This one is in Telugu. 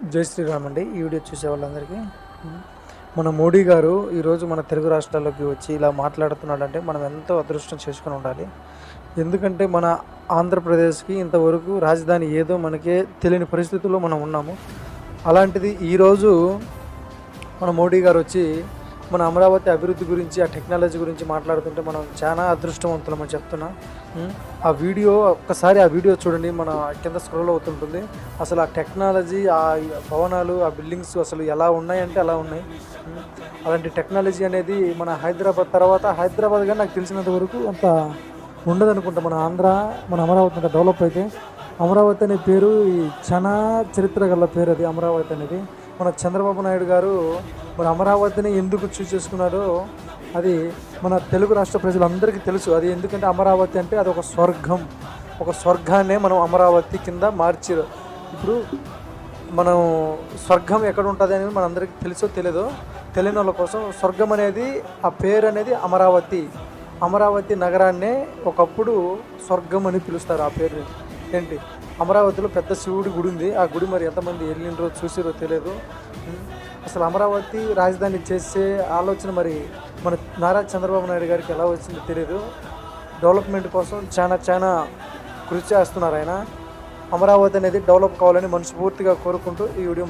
జై శ్రీరామ్ అండి. ఈ వీడియో చూసే వాళ్ళందరికీ మన మోడీ గారు ఈరోజు మన తెలుగు రాష్ట్రాల్లోకి వచ్చి ఇలా మాట్లాడుతున్నాడంటే మనం ఎంతో అదృష్టం చేసుకొని ఉండాలి. ఎందుకంటే మన ఆంధ్రప్రదేశ్కి ఇంతవరకు రాజధాని ఏదో మనకే తెలియని పరిస్థితుల్లో మనం ఉన్నాము. అలాంటిది ఈరోజు మన మోడీ గారు వచ్చి మన అమరావతి అభివృద్ధి గురించి, ఆ టెక్నాలజీ గురించి మాట్లాడుతుంటే మనం చాలా అదృష్టవంతులమని చెప్తున్నా. ఆ వీడియో ఒక్కసారి చూడండి, మన కింద స్క్రోల్ అవుతుంటుంది. అసలు ఆ టెక్నాలజీ, ఆ భవనాలు, ఆ బిల్డింగ్స్ అసలు ఎలా ఉన్నాయంటే అలా ఉన్నాయి. అలాంటి టెక్నాలజీ అనేది మన హైదరాబాద్ తర్వాత, హైదరాబాద్ కానీ నాకు తెలిసినంత వరకు అంత ఉండదనుకుంటా. మన అమరావతి అంత డెవలప్ అయితే. అమరావతి అనే పేరు చాలా చరిత్ర గల పేరు. అది అమరావతి అనేది మన చంద్రబాబు నాయుడు గారు మన అమరావతిని ఎందుకు చూస్ చేసుకున్నారో అది మన తెలుగు రాష్ట్ర ప్రజలందరికీ తెలుసు. అది ఎందుకంటే అమరావతి అంటే అది ఒక స్వర్గం. ఒక స్వర్గాన్నే మనం అమరావతి కింద మార్చారు. ఇప్పుడు మనం స్వర్గం ఎక్కడ ఉంటుంది అనేది మనందరికీ తెలుసో తెలియదో, తెలియని వాళ్ళ కోసం స్వర్గం అనేది, ఆ పేరు అనేది అమరావతి నగరాన్నే ఒకప్పుడు స్వర్గం అని పిలుస్తారు. ఆ పేరు ఏంటి, అమరావతిలో పెద్ద శివుడి గుడి ఉంది. ఆ గుడి మరి ఎంతమంది వెళ్ళినరో చూసిరో తెలియదు. అసలు అమరావతి రాజధాని చేసే ఆలోచన మరి మన నారా చంద్రబాబు నాయుడు గారికి ఎలా వచ్చిందో తెలియదు. డెవలప్మెంట్ కోసం చాలా కృషి చేస్తున్నారు ఆయన. అమరావతి అనేది డెవలప్ కావాలని మనస్ఫూర్తిగా కోరుకుంటూ ఈ వీడియో